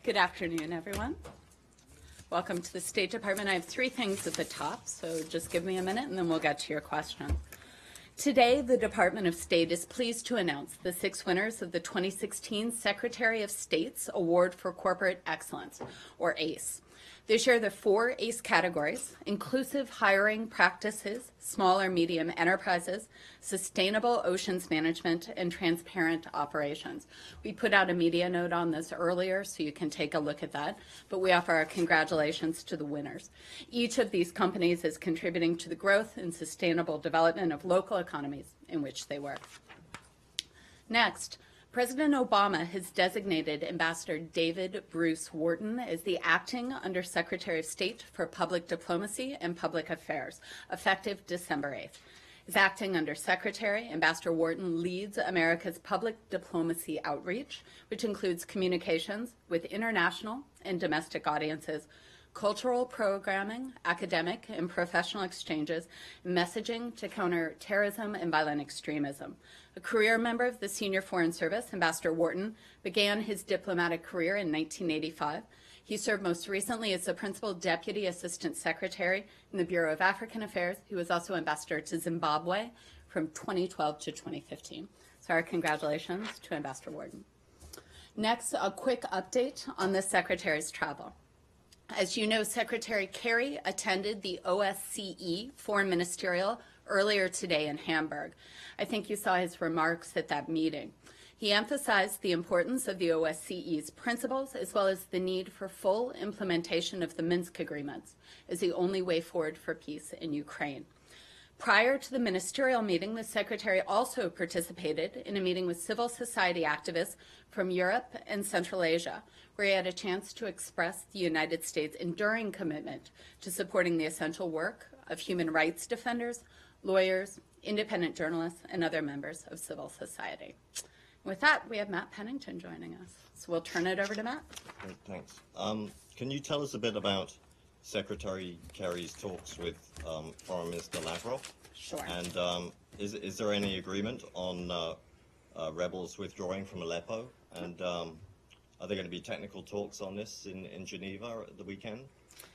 Good afternoon, everyone. Welcome to the State Department. I have three things at the top, so just give me a minute and then we'll get to your questions. Today, the Department of State is pleased to announce the 6 winners of the 2016 Secretary of State's Award for Corporate Excellence, or ACE. This year, the 4 ACE categories: inclusive hiring practices, small or medium enterprises, sustainable oceans management, and transparent operations. We put out a media note on this earlier, so you can take a look at that, but we offer our congratulations to the winners. Each of these companies is contributing to the growth and sustainable development of local economies in which they work. Next, President Obama has designated Ambassador David Bruce Wharton as the acting Undersecretary of State for Public Diplomacy and Public Affairs, effective December 8th. As acting Undersecretary, Ambassador Wharton leads America's public diplomacy outreach, which includes communications with international and domestic audiences, cultural programming, academic and professional exchanges, messaging to counter terrorism and violent extremism. A career member of the Senior Foreign Service, Ambassador Wharton began his diplomatic career in 1985. He served most recently as the Principal Deputy Assistant Secretary in the Bureau of African Affairs. He was also Ambassador to Zimbabwe from 2012 to 2015. So our congratulations to Ambassador Wharton. Next, a quick update on the Secretary's travel. As you know, Secretary Kerry attended the OSCE Foreign Ministerial earlier today in Hamburg. I think you saw his remarks at that meeting. He emphasized the importance of the OSCE's principles as well as the need for full implementation of the Minsk agreements as the only way forward for peace in Ukraine. Prior to the ministerial meeting, the Secretary also participated in a meeting with civil society activists from Europe and Central Asia, where he had a chance to express the United States' enduring commitment to supporting the essential work of human rights defenders, lawyers, independent journalists, and other members of civil society. With that, we have Matt Pennington joining us. So we'll turn it over to Matt. Great, thanks. Can you tell us a bit about Secretary Kerry's talks with Foreign Minister Lavrov? Sure. And is there any agreement on rebels withdrawing from Aleppo? And are there going to be technical talks on this in Geneva at the weekend?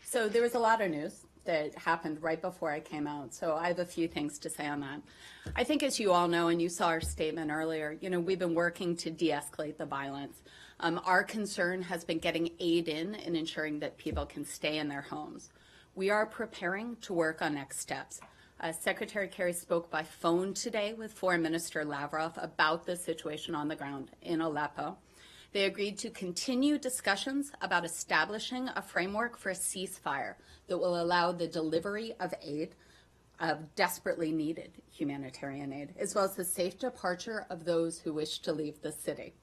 So there was a lot of news that happened right before I came out, so I have a few things to say on that. I think, as you all know, and you saw our statement earlier, we've been working to de-escalate the violence. Our concern has been getting aid in and ensuring that people can stay in their homes. We are preparing to work on next steps. Secretary Kerry spoke by phone today with Foreign Minister Lavrov about the situation on the ground in Aleppo. They agreed to continue discussions about establishing a framework for a ceasefire that will allow the delivery of aid, of desperately needed humanitarian aid, as well as the safe departure of those who wish to leave the city.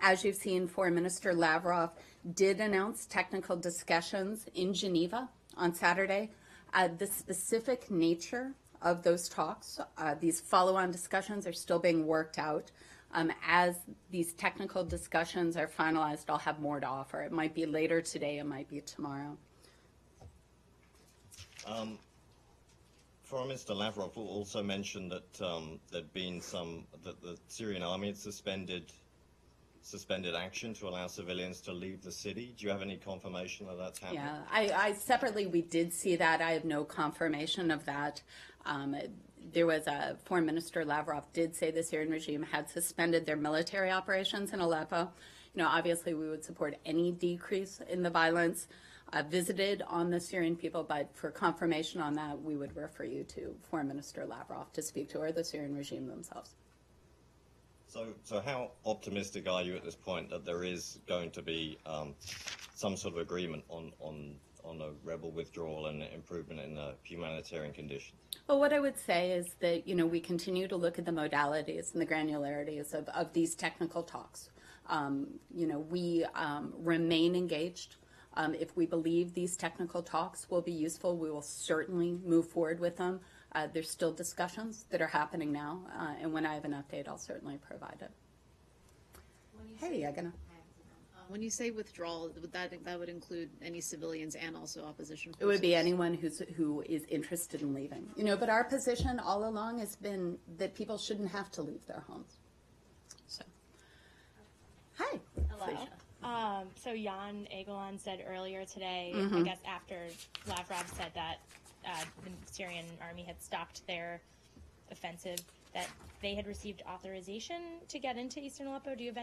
As you've seen, Foreign Minister Lavrov did announce technical discussions in Geneva on Saturday. The specific nature of those talks, these follow-on discussions, are still being worked out. As these technical discussions are finalized, I'll have more to offer. It might be later today, it might be tomorrow. Foreign Minister Lavrov also mentioned that there'd been that the Syrian army had suspended action to allow civilians to leave the city. Do you have any confirmation that that's happening? Yeah, separately, we did see that. I have no confirmation of that. There was Foreign Minister Lavrov did say the Syrian regime had suspended their military operations in Aleppo. Obviously we would support any decrease in the violence visited on the Syrian people, but for confirmation on that, we would refer you to Foreign Minister Lavrov to speak to, or the Syrian regime themselves. So how optimistic are you at this point that there is going to be some sort of agreement on a rebel withdrawal and improvement in the humanitarian conditions? Well, what I would say is that, we continue to look at the modalities and the granularities of these technical talks. We remain engaged. If we believe these technical talks will be useful, we will certainly move forward with them. There's still discussions that are happening now, and when I have an update, I'll certainly provide it. Hey, Agana. When you say withdrawal, that would include any civilians and also opposition forces? It would be anyone who is interested in leaving. But our position all along has been that people shouldn't have to leave their homes. So, hi. Hello. Felicia. So Jan Egeland said earlier today, I guess after Lavrov said that the Syrian army had stopped their offensive, that they had received authorization to get into eastern Aleppo. Do you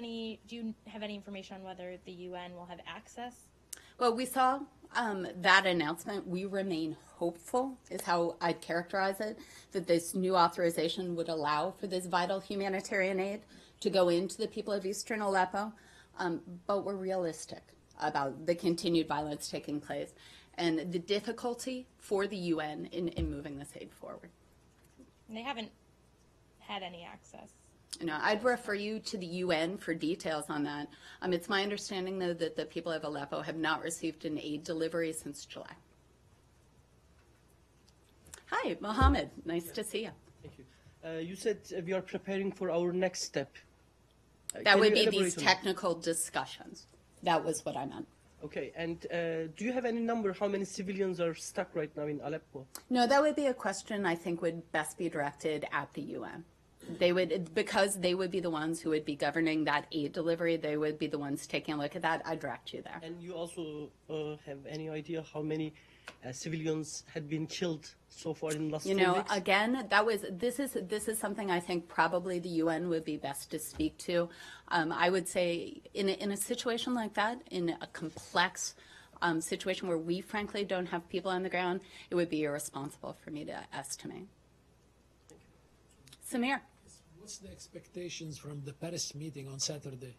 have any information on whether the UN will have access? Well, we saw that announcement. We remain hopeful, is how I'd characterize it, that this new authorization would allow for this vital humanitarian aid to go into the people of eastern Aleppo. But we're realistic about the continued violence taking place and the difficulty for the UN in moving this aid forward. And they haven't had any access. You know, I'd refer you to the UN for details on that. It's my understanding, though, that the people of Aleppo have not received an aid delivery since July. Hi, Mohammed. Nice to see you. Thank you. You said we are preparing for our next step. That Can would you be elaborate these on technical discussions. That was what I meant. that? Okay, and do you have any number how many civilians are stuck right now in Aleppo? No, that would be a question I think would best be directed at the UN. They would, because they would be the ones who would be governing that aid delivery, they would be the ones taking a look at that. I'd direct you there. And you also have any idea how many civilians had been killed so far in the last 4 weeks? Again, this is something I think probably the UN would be best to speak to. I would say in a situation like that, in a complex situation where we frankly don't have people on the ground, it would be irresponsible for me to estimate. Samir. What's the expectations from the Paris meeting on Saturday?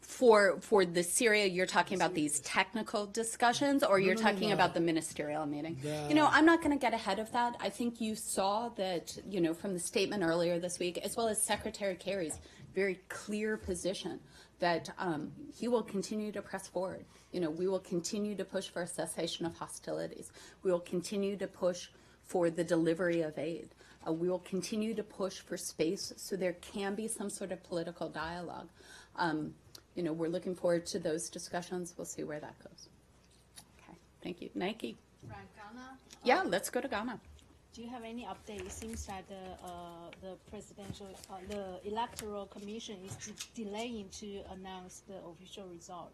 For the Syria, you're talking about these technical discussions, or you're talking about the ministerial meeting? I'm not going to get ahead of that. I think you saw that, from the statement earlier this week, as well as Secretary Kerry's very clear position that he will continue to press forward. We will continue to push for a cessation of hostilities. We will continue to push for the delivery of aid. We will continue to push for space so there can be some sort of political dialogue. We're looking forward to those discussions. We'll see where that goes. Okay, thank you. Nike. Right, Ghana? Yeah, let's go to Ghana. Do you have any update? It seems that the Electoral Commission is delaying to announce the official result.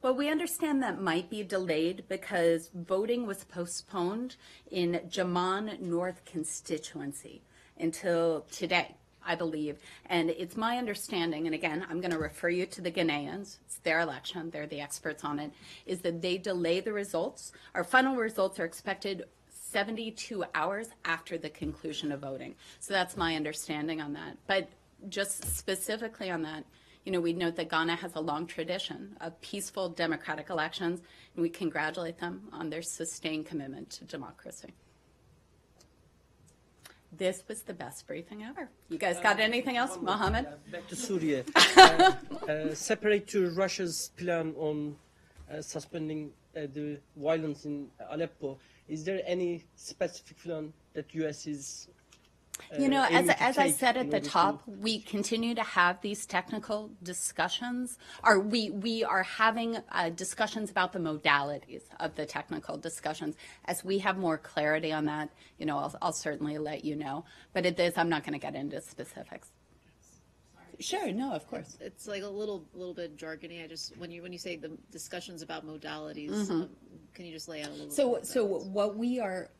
Well, we understand that might be delayed because voting was postponed in Jaman North constituency until today, I believe. And it's my understanding, and again, I'm going to refer you to the Ghanaians, it's their election, they're the experts on it, is that they delay the results. Our final results are expected 72 hours after the conclusion of voting. So that's my understanding on that. But just specifically on that, we note that Ghana has a long tradition of peaceful democratic elections, and we congratulate them on their sustained commitment to democracy. This was the best briefing ever. You guys got anything else, Mohammed? Back to Syria. Separate to Russia's plan on suspending the violence in Aleppo, is there any specific plan that U.S. is as I said at the top, we continue to have these technical discussions, or we are having discussions about the modalities of the technical discussions. As we have more clarity on that, I'll certainly let you know. But at this, I'm not going to get into specifics. Sure, no, of course. It's like a little bit jargony. When you say the discussions about modalities, can you just lay out a little bit? So what we are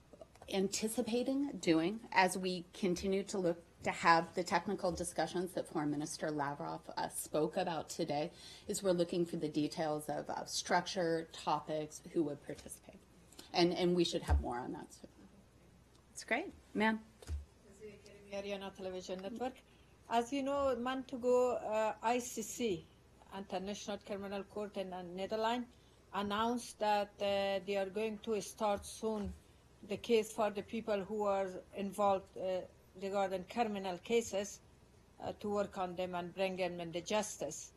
anticipating doing as we continue to look to have the technical discussions that Foreign Minister Lavrov spoke about today is we're looking for the details of structure, topics, who would participate. And we should have more on that soon. It's great. Ma'am. Ariana Television Network. As you know, a month ago, ICC, International Criminal Court in the Netherlands, announced that they are going to start soon the case for the people who are involved regarding criminal cases to work on them and bring them into justice.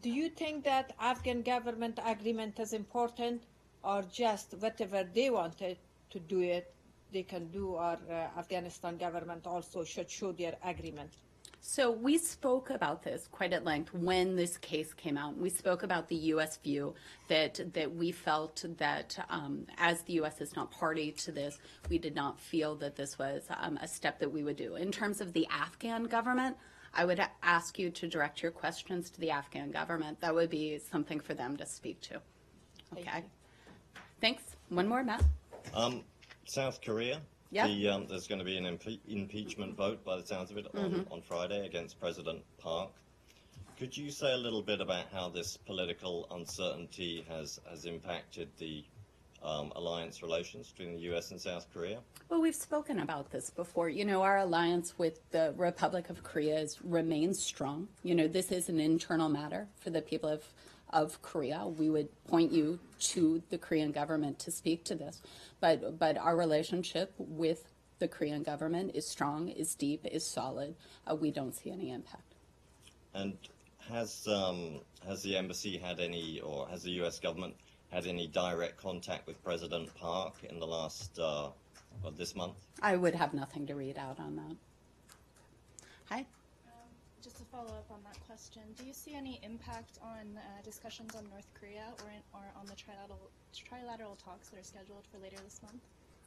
Do you think that Afghan government agreement is important, or just whatever they wanted to do it, they can do, or Afghanistan government also should show their agreement? So we spoke about this quite at length when this case came out. We spoke about the U.S. view that we felt that as the U.S. is not party to this, we did not feel that this was a step that we would do. In terms of the Afghan government, I would ask you to direct your questions to the Afghan government. That would be something for them to speak to. Okay. Thanks. One more, Matt. South Korea. Yep. There's going to be an impeachment vote, by the sounds of it, on Friday against President Park. Could you say a little bit about how this political uncertainty has impacted the alliance relations between the U.S. and South Korea? Well, we've spoken about this before. You know, our alliance with the Republic of Korea remains strong. You know, this is an internal matter for the people of Korea. We would point you to the Korean government to speak to this. But our relationship with the Korean government is strong, is deep, is solid. We don't see any impact. And has the embassy had any, or has the U.S. government had any direct contact with President Park in the last, this month? I would have nothing to read out on that. Hi. Just to follow up on that question, do you see any impact on discussions on North Korea or on the trilateral talks that are scheduled for later this month?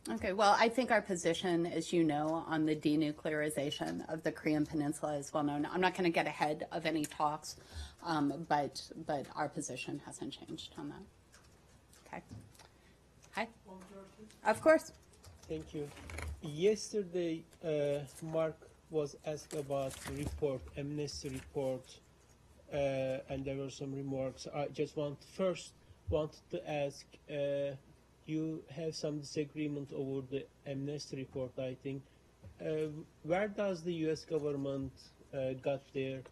Okay, well, I think our position, as you know, on the denuclearization of the Korean Peninsula is well known. I'm not going to get ahead of any talks, but our position hasn't changed on that. Okay. Hi. Of course. Thank you. Yesterday, Mark was asked about the report, amnesty report, and there were some remarks. I just wanted to ask, you have some disagreement over the amnesty report, I think. Where does the U.S. government got their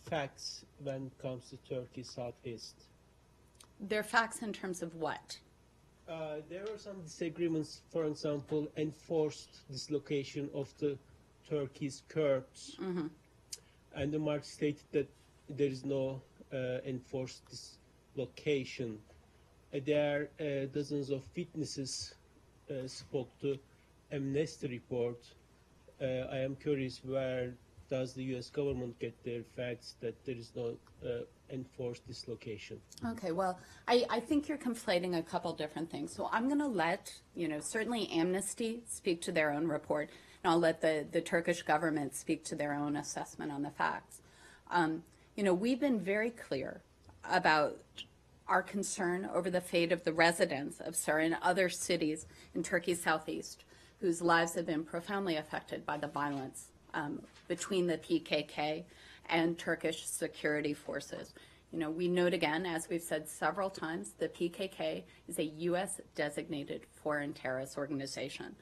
facts when it comes to Turkey Southeast? Their facts in terms of what? There were some disagreements, for example, enforced dislocation of the Turkey's Kurds. Mm-hmm. And the Mark stated that there is no enforced dislocation. There are dozens of witnesses spoke to amnesty report. I am curious, where does the U.S. government get their facts that there is no enforced dislocation? Okay, well, I think you're conflating a couple different things. So I'm going to let, certainly Amnesty speak to their own report, and I'll let the Turkish government speak to their own assessment on the facts. We've been very clear about our concern over the fate of the residents of Sur and other cities in Turkey's southeast whose lives have been profoundly affected by the violence between the PKK and Turkish security forces. We note again, as we've said several times, the PKK is a U.S. designated foreign terrorist organization.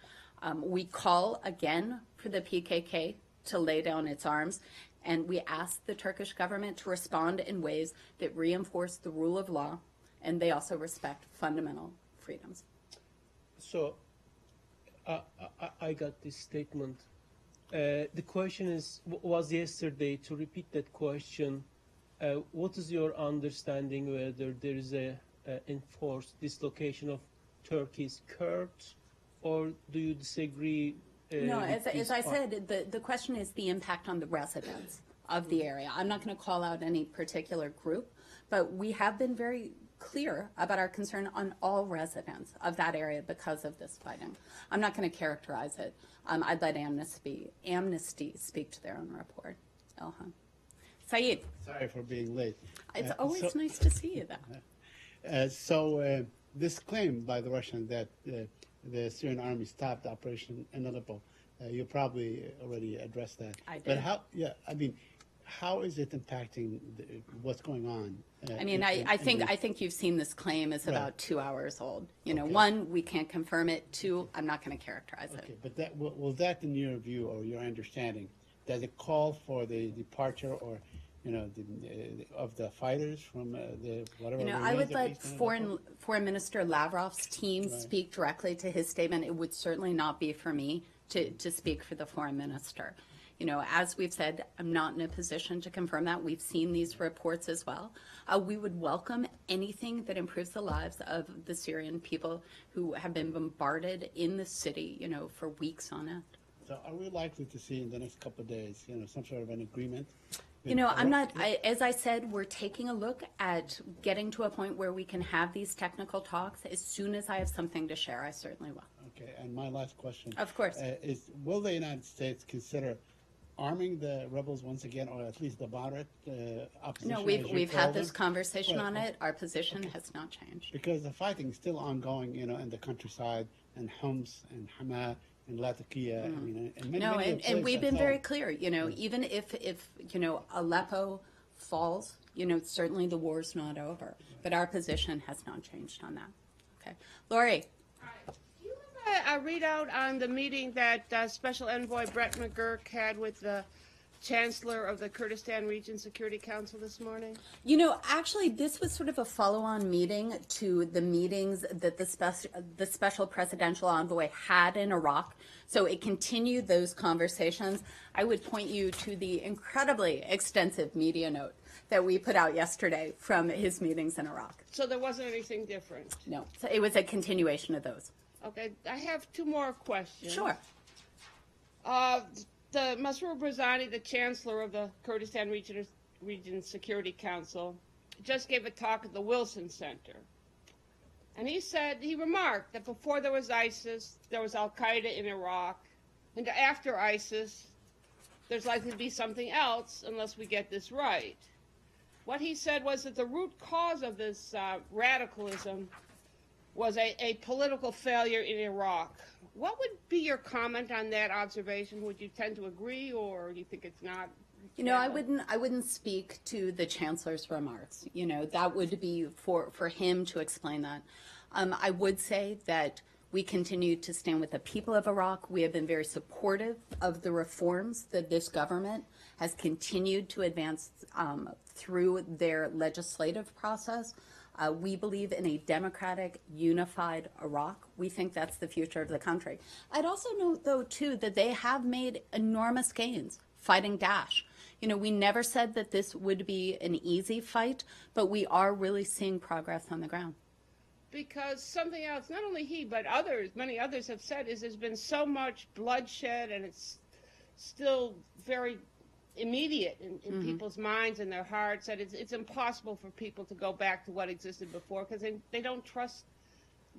We call again for the PKK to lay down its arms, and we ask the Turkish government to respond in ways that reinforce the rule of law, and they also respect fundamental freedoms. So, I got this statement. The question was yesterday, to repeat that question, what is your understanding whether there is a enforced dislocation of Turkey's Kurds, or do you disagree? No, as I said, the question is the impact on the residents of the area. I'm not going to call out any particular group, but we have been very clear about our concern on all residents of that area because of this fighting. I'm not going to characterize it. I'd let Amnesty speak to their own report. Ilhan. Saeed. Sorry for being late. It's always nice to see you, though. This claim by the Russians that the Syrian army stopped Operation in Aleppo, you probably already addressed that. I did. But how is it impacting what's going on? I think you've seen this claim is about 2 hours old. Okay. One, we can't confirm it. Two, I'm not going to characterize it. But will that, in your view or your understanding, does it call for the departure or of the fighters from the whatever? I would let Foreign Minister Lavrov's team speak directly to his statement. It would certainly not be for me to speak for the foreign minister. As we've said, I'm not in a position to confirm that. We've seen these reports as well. We would welcome anything that improves the lives of the Syrian people who have been bombarded in the city, for weeks on end. So are we likely to see in the next couple of days, some sort of an agreement? As I said, we're taking a look at getting to a point where we can have these technical talks. As soon as I have something to share, I certainly will. Okay, and my last question. Of course. Is will the United States consider arming the rebels once again, or at least the moderate opposition? No, as we've call had this them? conversation Right, on right. it. Our position has not changed. Because the fighting is still ongoing, in the countryside, and Homs and Hama and Latakia. I mean, and many, No, many and places we've been that's very all. clear, even if Aleppo falls, certainly the war's not over. But our position has not changed on that. Okay. Lori, Do you have a readout on the meeting that Special Envoy Brett McGurk had with the Chancellor of the Kurdistan Region Security Council this morning? actually, this was sort of a follow-on meeting to the meetings that the special presidential envoy had in Iraq. So it continued those conversations. I would point you to the incredibly extensive media note that we put out yesterday from his meetings in Iraq. So there wasn't anything different? No, so it was a continuation of those. Okay, I have two more questions. Sure. The Masroor Barzani, the Chancellor of the Kurdistan Region Security Council, just gave a talk at the Wilson Center. And he remarked that before there was ISIS, there was Al-Qaeda in Iraq, and after ISIS, there's likely to be something else unless we get this right. What he said was that the root cause of this radicalism was a political failure in Iraq. What would be your comment on that observation? Would you tend to agree, or do you think it's not? I wouldn't speak to the Chancellor's remarks. That would be for him to explain that. I would say that we continue to stand with the people of Iraq. We have been very supportive of the reforms that this government has continued to advance through their legislative process. We believe in a democratic, unified Iraq. We think that's the future of the country. I'd also note, though, too, that they have made enormous gains fighting Daesh. We never said that this would be an easy fight, but we are really seeing progress on the ground. Because something else, not only he, but many others have said, is there's been so much bloodshed, and it's still very immediate in people's minds and their hearts, that it's impossible for people to go back to what existed before, because they don't trust,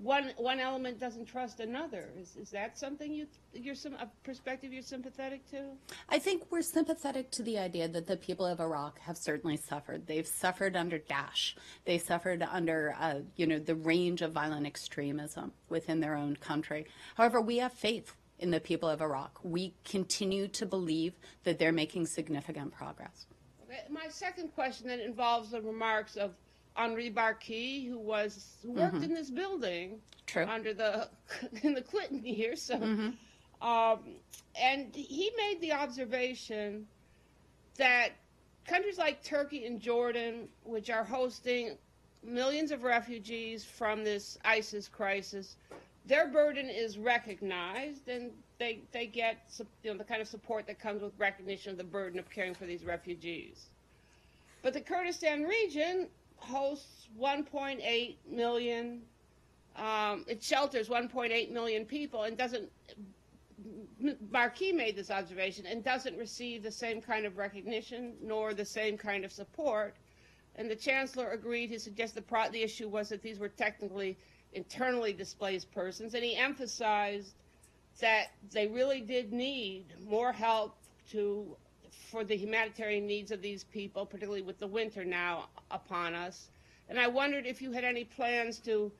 one element doesn't trust another. Is that something a perspective you're sympathetic to? I think we're sympathetic to the idea that the people of Iraq have certainly suffered. They've suffered under Daesh. They suffered under, the range of violent extremism within their own country. However, we have faith in the people of Iraq. We continue to believe that they're making significant progress. Okay. My second question then involves the remarks of Henri Barkey, who worked in this building under in the Clinton years. So, and he made the observation that countries like Turkey and Jordan, which are hosting millions of refugees from this ISIS crisis, their burden is recognized, and they get the kind of support that comes with recognition of the burden of caring for these refugees. But the Kurdistan region hosts 1.8 million, it shelters 1.8 million people, and Barkey made this observation, and doesn't receive the same kind of recognition nor the same kind of support. And the Chancellor agreed. He suggested the issue was that these were technically internally displaced persons, and he emphasized that they really did need more help for the humanitarian needs of these people, particularly with the winter now upon us. And I wondered if you had any plans to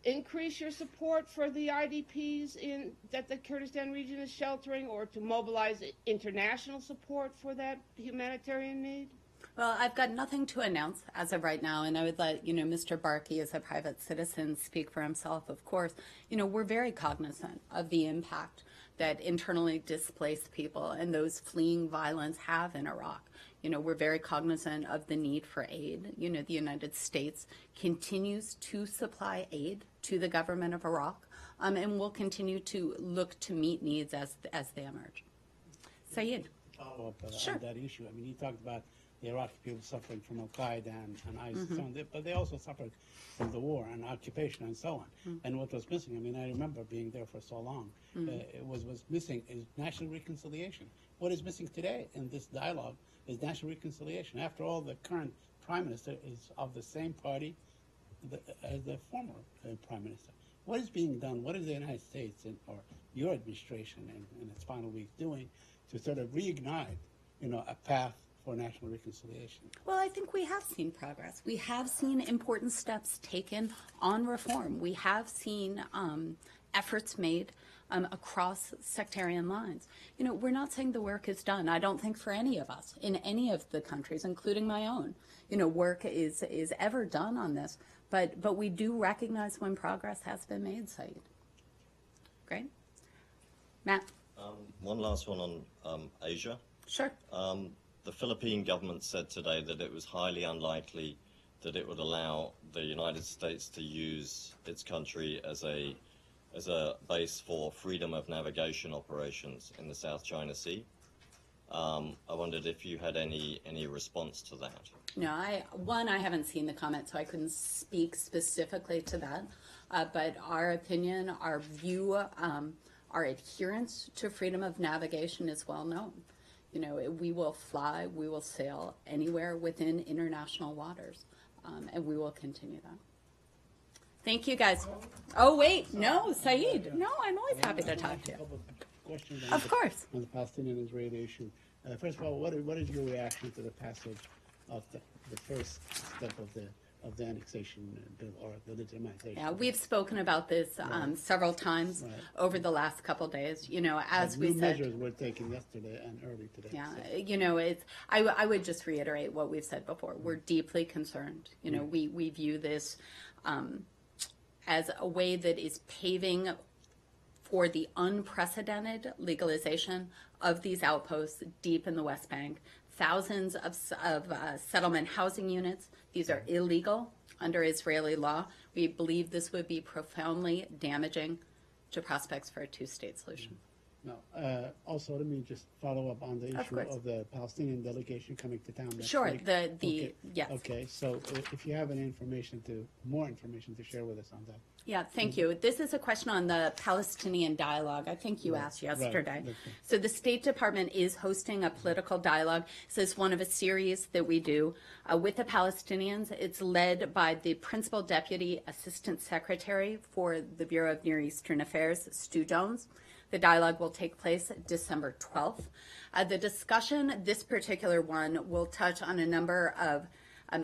increase your support for the IDPs that the Kurdistan region is sheltering, or to mobilize international support for that humanitarian need? Well, I've got nothing to announce as of right now, and I would let Mr. Barkey, as a private citizen, speak for himself, of course. We're very cognizant of the impact that internally displaced people and those fleeing violence have in Iraq. We're very cognizant of the need for aid. The United States continues to supply aid to the government of Iraq, and will continue to look to meet needs as they emerge. Sayed. Follow up Sure. on that issue. I mean, you talked about the Iraqi people suffering from Al-Qaeda and ISIS, but they also suffered from the war and occupation and so on. And what was missing, I mean, I remember being there for so long, it was missing is national reconciliation. What is missing today in this dialogue is national reconciliation. After all, the current prime minister is of the same party as the former prime minister. What is being done? What is the United States or your administration in its final week doing to sort of reignite a path for national reconciliation. Well, I think we have seen progress. We have seen important steps taken on reform. We have seen efforts made across sectarian lines. We're not saying the work is done. I don't think for any of us in any of the countries, including my own, work is ever done on this. But we do recognize when progress has been made, Saeed. Great. Matt? One last one on Asia. Sure. The Philippine government said today that it was highly unlikely that it would allow the United States to use its country as a base for freedom of navigation operations in the South China Sea. I wondered if you had any response to that. No, I haven't seen the comment, so I couldn't speak specifically to that. But our opinion, our view, our adherence to freedom of navigation is well known. We will fly, we will sail anywhere within international waters, and we will continue that. Thank you, guys. Oh, wait, no, Saeed. No, I'm always happy to talk to you. Questions Of course. on the Palestinian-Israeli issue. First of all, what is your reaction to the passage of the first step of the annexation bill or the legitimization? Yeah, we've spoken about this several times over the last couple days. As we said, measures were taken yesterday and early today. Yeah, so. I would just reiterate what we've said before. We're deeply concerned. We view this as a way that is paving for the unprecedented legalization of these outposts deep in the West Bank. Thousands of settlement housing units. These are illegal under Israeli law. We believe this would be profoundly damaging to prospects for a two-state solution. No. Also, let me just follow up on the issue of the Palestinian delegation coming to town next Sure. week. Yes. Okay. So, if you have any more information to share with us on that. Yeah, thank you. This is a question on the Palestinian dialogue. I think you asked yesterday. Right. So the State Department is hosting a political dialogue. This is one of a series that we do with the Palestinians. It's led by the Principal Deputy Assistant Secretary for the Bureau of Near Eastern Affairs, Stu Jones. The dialogue will take place December 12th. The discussion, this particular one, will touch on a number of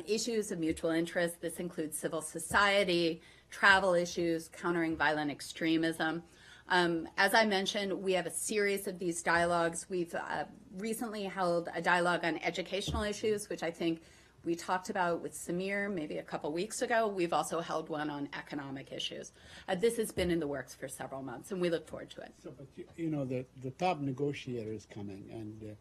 issues of mutual interest. This includes civil society, travel issues, countering violent extremism. As I mentioned, we have a series of these dialogues. We've recently held a dialogue on educational issues, which I think we talked about with Samir maybe a couple weeks ago. We've also held one on economic issues. This has been in the works for several months, and we look forward to it. So, but the top negotiator is coming, and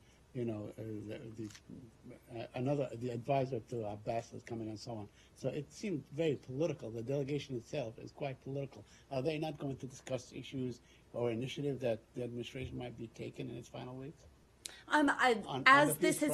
the advisor to Abbas is coming, and so on. So it seemed very political. The delegation itself is quite political. Are they not going to discuss issues or initiatives that the administration might be taking in its final weeks? As this is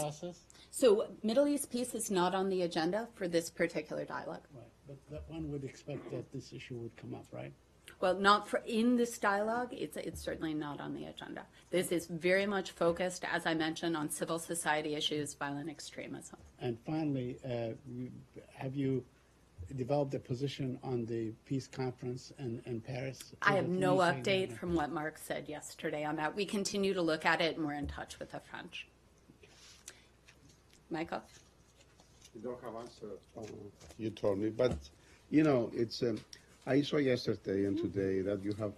so, Middle East peace is not on the agenda for this particular dialogue. Right, but that one would expect that this issue would come up, right? Well, not for in this dialogue. It's certainly not on the agenda. This is very much focused, as I mentioned, on civil society issues, violent extremism. And finally, have you developed a position on the peace conference in Paris? I have no update from what Mark said yesterday on that. We continue to look at it, and we're in touch with the French. Michael? You don't have answer. You told me, but it's. I saw yesterday and today that you have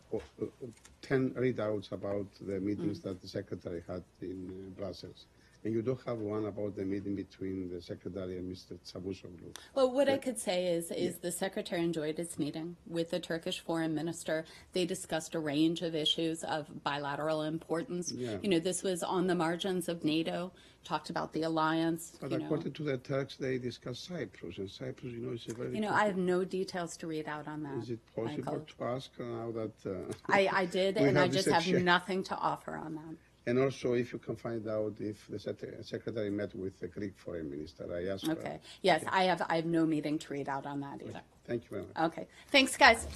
10 readouts about the meetings that the secretary had in Brussels. And you don't have one about the meeting between the secretary and Mr. Çavuşoğlu. Well, what I could say is the secretary enjoyed his meeting with the Turkish foreign minister. They discussed a range of issues of bilateral importance. Yeah. This was on the margins of NATO, talked about the alliance. But according to the Turks, they discussed Cyprus. And Cyprus, is a very... I have no details to read out on that. Is it possible Michael. to ask now that... I did, and I just have nothing to offer on that. And also, if you can find out if the secretary met with the Greek foreign minister, I asked. Okay. Yes, I have no meeting to read out on that either. Thank you very much. Okay. Thanks, guys.